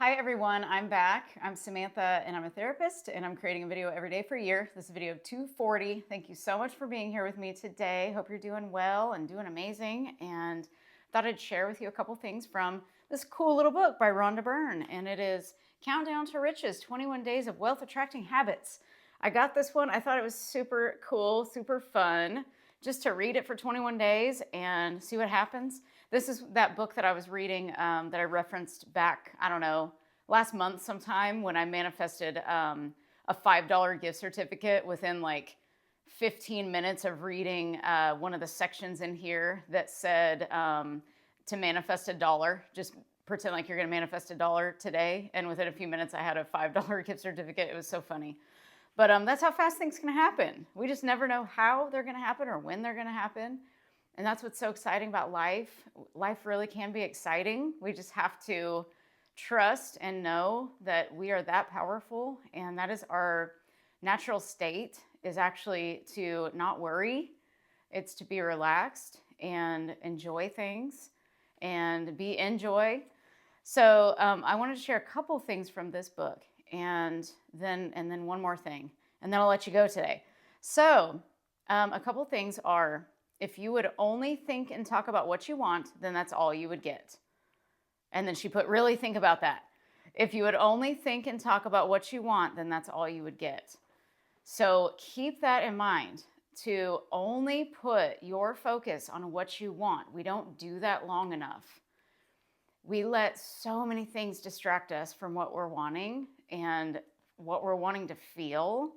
Hi everyone, I'm back. I'm Samantha and I'm a therapist and I'm creating a video every day for a year. This is video 240. Thank you so much for being here with me today. Hope you're doing well and doing amazing, and thought I'd share with you a couple things from this cool little book by Rhonda Byrne, and it is Countdown to Riches, 21 Days of Wealth Attracting Habits. I got this one. I thought it was super cool, super fun, just to read it for 21 days and see what happens. This is that book that I was reading that I referenced back, I don't know, last month sometime when I manifested a $5 gift certificate within like 15 minutes of reading one of the sections in here that said to manifest $1. Just pretend like you're going to manifest $1 today. And within a few minutes, I had a $5 gift certificate. It was so funny. But that's how fast things can happen. We just never know how they're going to happen or when they're going to happen. And that's what's so exciting about life. Life really can be exciting. We just have to trust and know that we are that powerful. And that is our natural state, is actually to not worry. It's to be relaxed and enjoy things and be in joy. So I wanted to share a couple things from this book, and then one more thing, and then I'll let you go today. So a couple things are, if you would only think and talk about what you want, then that's all you would get. And then she put, really think about that. If you would only think and talk about what you want, then that's all you would get. So keep that in mind, to only put your focus on what you want. We don't do that long enough. We let so many things distract us from what we're wanting and what we're wanting to feel.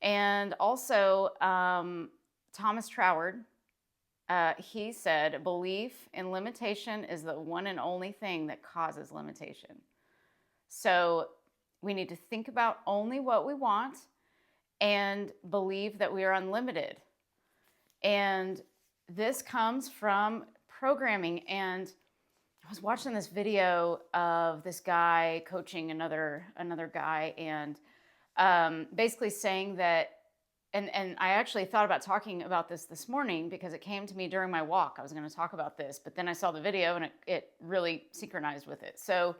And also, Thomas Troward, he said, belief in limitation is the one and only thing that causes limitation. So we need to think about only what we want and believe that we are unlimited. And this comes from programming. And I was watching this video of this guy coaching another guy, and basically saying that, and I actually thought about talking about this morning because it came to me during my walk. I was going to talk about this, but then I saw the video and it really synchronized with it. So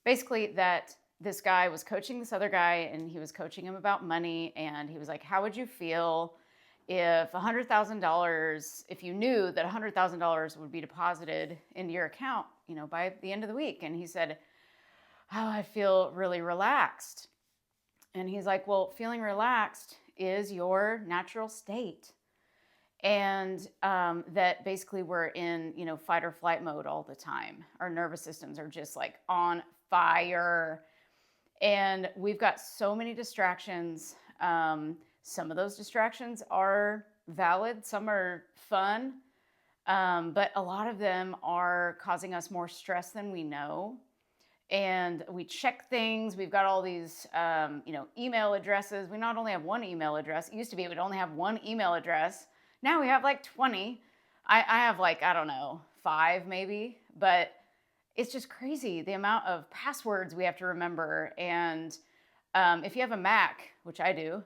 basically, that this guy was coaching this other guy, and he was coaching him about money, and he was like, how would you feel if $100,000, if you knew that $100,000 would be deposited into your account, by the end of the week? And he said, oh, I feel really relaxed. And he's like, well, feeling relaxed is your natural state. And that basically we're in, fight or flight mode all the time. Our nervous systems are just like on fire. And we've got so many distractions. Some of those distractions are valid. Some are fun. But a lot of them are causing us more stress than we know. And we check things. We've got all these, email addresses. We not only have one email address. It used to be we'd only have one email address. Now we have like 20. I have like, I don't know, 5 maybe. But it's just crazy the amount of passwords we have to remember. And if you have a Mac, which I do,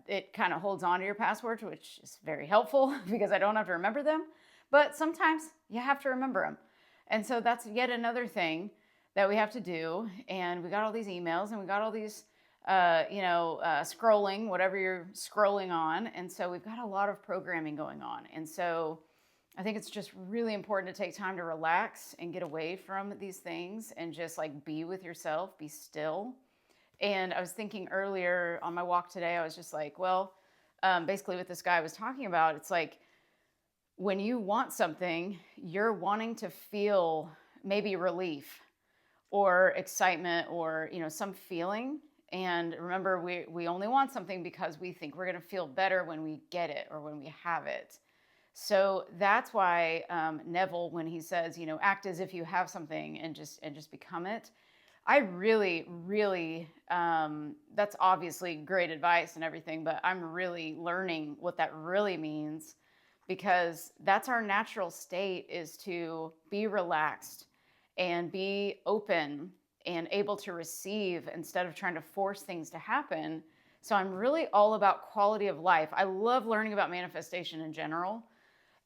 it kind of holds on to your passwords, which is very helpful because I don't have to remember them. But sometimes you have to remember them. And so that's yet another thing that we have to do. And we got all these emails, and we got all these, scrolling, whatever you're scrolling on. And so we've got a lot of programming going on. And so I think it's just really important to take time to relax and get away from these things and just like be with yourself, be still. And I was thinking earlier on my walk today, I was just like, well, basically what this guy was talking about, it's like when you want something, you're wanting to feel maybe relief or excitement or, some feeling. And remember, we only want something because we think we're going to feel better when we get it or when we have it. So that's why Neville, when he says, act as if you have something and just become it, I really, really, that's obviously great advice and everything, but I'm really learning what that really means, because that's our natural state, is to be relaxed and be open and able to receive instead of trying to force things to happen. So I'm really all about quality of life. I love learning about manifestation in general.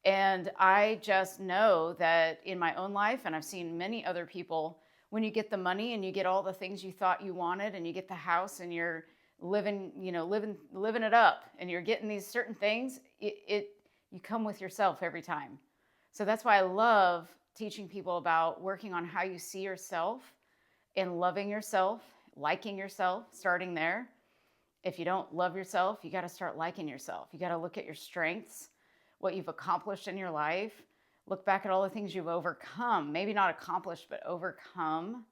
And I just know that in my own life, and I've seen many other people, when you get the money and you get all the things you thought you wanted, and you get the house and you're living it up, and you're getting these certain things, you come with yourself every time. So that's why I love teaching people about working on how you see yourself and loving yourself, liking yourself, starting there. If you don't love yourself, you got to start liking yourself. You got to look at your strengths, what you've accomplished in your life. Look back at all the things you've overcome. Maybe not accomplished, but overcome.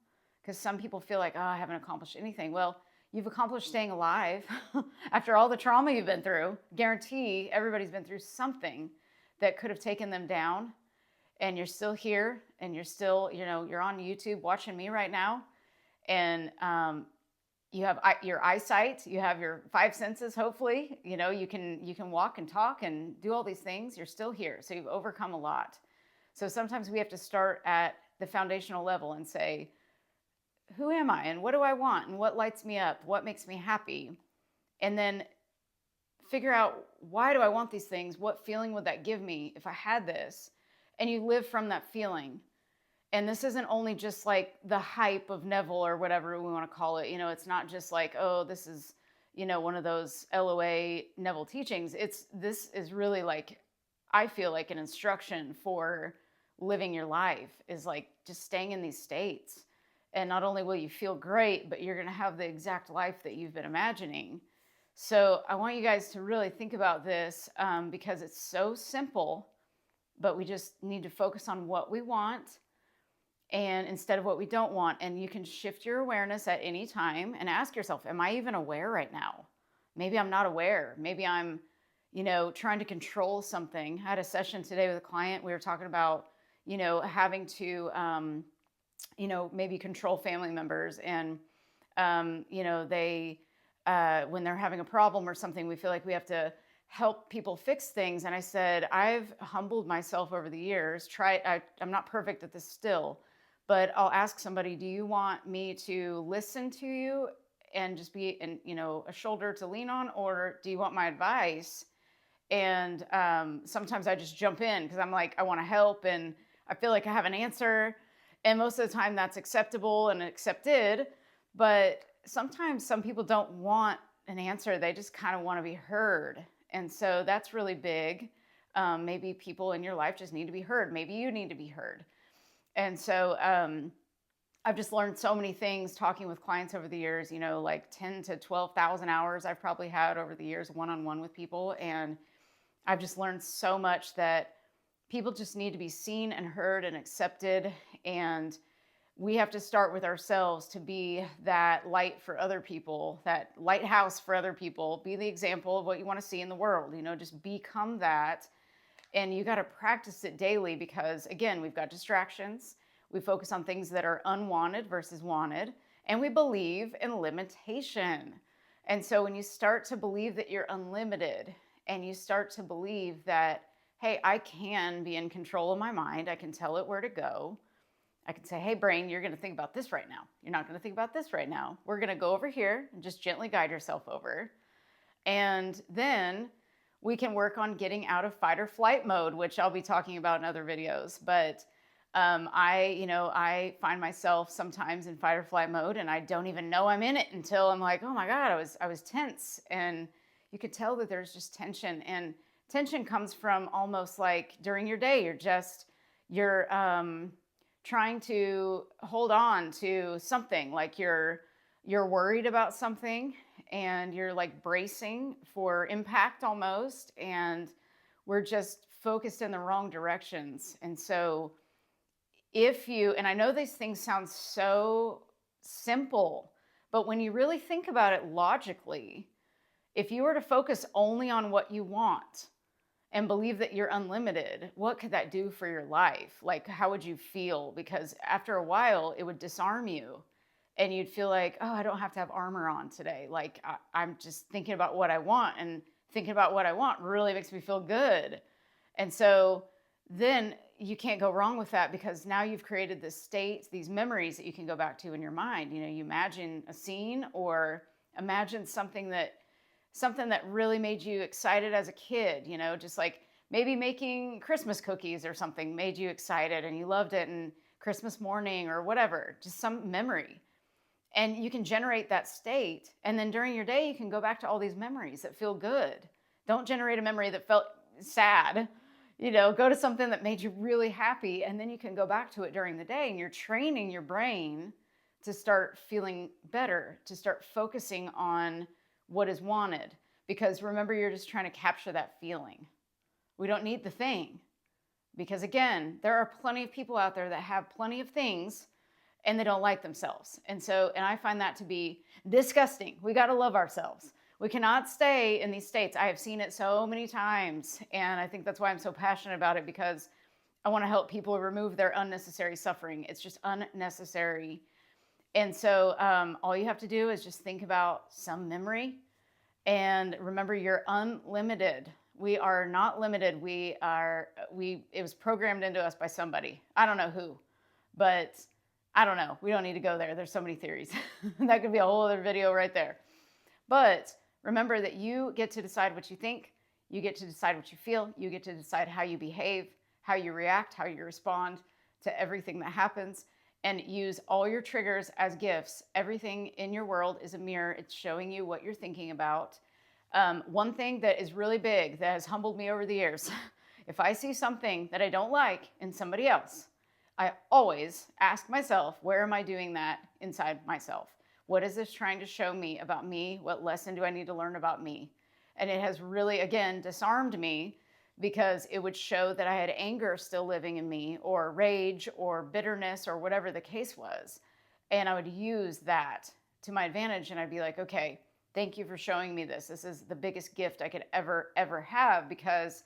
Because some people feel like, oh, I haven't accomplished anything. Well, you've accomplished staying alive after all the trauma you've been through. Guarantee everybody's been through something that could have taken them down. And you're still here, and you're still, you're on YouTube watching me right now. And you have your eyesight, you have your 5 senses, hopefully. You can walk and talk and do all these things. You're still here. So you've overcome a lot. So sometimes we have to start at the foundational level and say, who am I, and what do I want, and what lights me up, what makes me happy? And then figure out, why do I want these things? What feeling would that give me if I had this? And you live from that feeling. And this isn't only just like the hype of Neville or whatever we want to call it. It's not just like, oh, this is, one of those LOA Neville teachings. This is really like, I feel like an instruction for living your life, is like just staying in these states. And not only will you feel great, but you're going to have the exact life that you've been imagining. So I want you guys to really think about this, because it's so simple, but we just need to focus on what we want, and instead of what we don't want. And you can shift your awareness at any time and ask yourself, am I even aware right now? Maybe I'm not aware. Maybe I'm, trying to control something. I had a session today with a client. We were talking about, having to, maybe control family members. And, they, when they're having a problem or something, we feel like we have to help people fix things. And I said, I've humbled myself over the years. I'm not perfect at this still, but I'll ask somebody, do you want me to listen to you and just be a shoulder to lean on, or do you want my advice? And sometimes I just jump in because I'm like, I want to help, and I feel like I have an answer. And most of the time that's acceptable and accepted. But sometimes some people don't want an answer. They just kind of want to be heard. And so that's really big. Maybe people in your life just need to be heard. Maybe you need to be heard. And so I've just learned so many things talking with clients over the years, like 10 to 12,000 hours I've probably had over the years one-on-one with people. And I've just learned so much that people just need to be seen and heard and accepted. And we have to start with ourselves to be that light for other people, that lighthouse for other people. Be the example of what you want to see in the world, just become that. And you got to practice it daily, because again, we've got distractions. We focus on things that are unwanted versus wanted, and we believe in limitation. And so when you start to believe that you're unlimited, and you start to believe that, hey, I can be in control of my mind, I can tell it where to go. I can say, hey, brain, you're going to think about this right now. You're not going to think about this right now. We're going to go over here and just gently guide yourself over. And then we can work on getting out of fight or flight mode, which I'll be talking about in other videos. But I find myself sometimes in fight or flight mode, and I don't even know I'm in it until I'm like, oh my God, I was tense. And you could tell that there's just tension. And tension comes from almost like during your day, you're trying to hold on to something, like you're worried about something, and you're like bracing for impact almost, and we're just focused in the wrong directions. And so and I know these things sound so simple, but when you really think about it logically, if you were to focus only on what you want and believe that you're unlimited, what could that do for your life? Like, how would you feel? Because after a while, it would disarm you, and you'd feel like, oh, I don't have to have armor on today. Like, I'm just thinking about what I want, and thinking about what I want really makes me feel good. And so then you can't go wrong with that, because now you've created this state, these memories that you can go back to in your mind. You imagine a scene, or imagine something that really made you excited as a kid, just like maybe making Christmas cookies or something made you excited and you loved it, and Christmas morning or whatever, just some memory. And you can generate that state. And then during your day, you can go back to all these memories that feel good. Don't generate a memory that felt sad. Go to something that made you really happy. And then you can go back to it during the day. And you're training your brain to start feeling better, to start focusing on what is wanted. Because remember, you're just trying to capture that feeling. We don't need the thing. Because again, there are plenty of people out there that have plenty of things and they don't like themselves. And I find that to be disgusting. We got to love ourselves. We cannot stay in these states. I have seen it so many times. And I think that's why I'm so passionate about it, because I want to help people remove their unnecessary suffering. It's just unnecessary. And so all you have to do is just think about some memory and remember, you're unlimited. We are not limited. It was programmed into us by somebody. I don't know who, but I don't know. We don't need to go there. There's so many theories. That could be a whole other video right there. But remember that you get to decide what you think. You get to decide what you feel. You get to decide how you behave, how you react, how you respond to everything that happens, and use all your triggers as gifts. Everything in your world is a mirror. It's showing you what you're thinking about. One thing that is really big that has humbled me over the years, if I see something that I don't like in somebody else, I always ask myself, where am I doing that inside myself? What is this trying to show me about me? What lesson do I need to learn about me? And it has really, again, disarmed me, because it would show that I had anger still living in me, or rage or bitterness or whatever the case was. And I would use that to my advantage. And I'd be like, okay, thank you for showing me this. This is the biggest gift I could ever have, because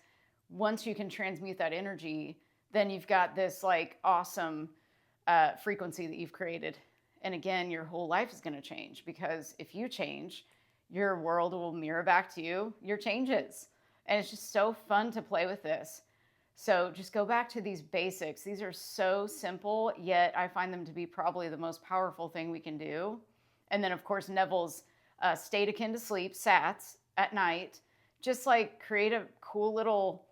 once you can transmute that energy, then you've got this like awesome frequency that you've created. And again, your whole life is going to change, because if you change, your world will mirror back to you your changes. And it's just so fun to play with this. So just go back to these basics. These are so simple, yet I find them to be probably the most powerful thing we can do. And then of course, Neville's state akin to sleep, SATs, at night. Just like create a cool little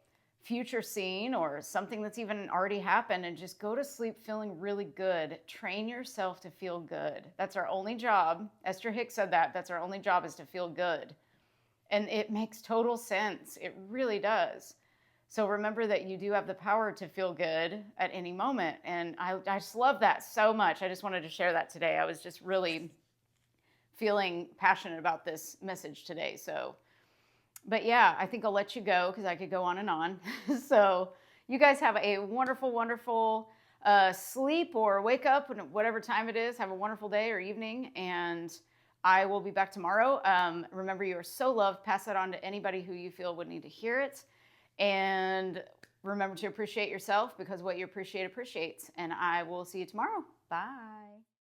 future scene or something that's even already happened, and just go to sleep feeling really good. Train yourself to feel good. That's our only job. Esther Hicks said that. That's our only job, is to feel good. And it makes total sense. It really does. So remember that you do have the power to feel good at any moment. And I just love that so much. I just wanted to share that today. I was just really feeling passionate about this message today. So, but yeah, I think I'll let you go, because I could go on and on. So you guys have a wonderful, wonderful sleep or wake up, whatever time it is. Have a wonderful day or evening. And I will be back tomorrow. Remember, you are so loved. Pass that on to anybody who you feel would need to hear it. And remember to appreciate yourself, because what you appreciate appreciates. And I will see you tomorrow. Bye.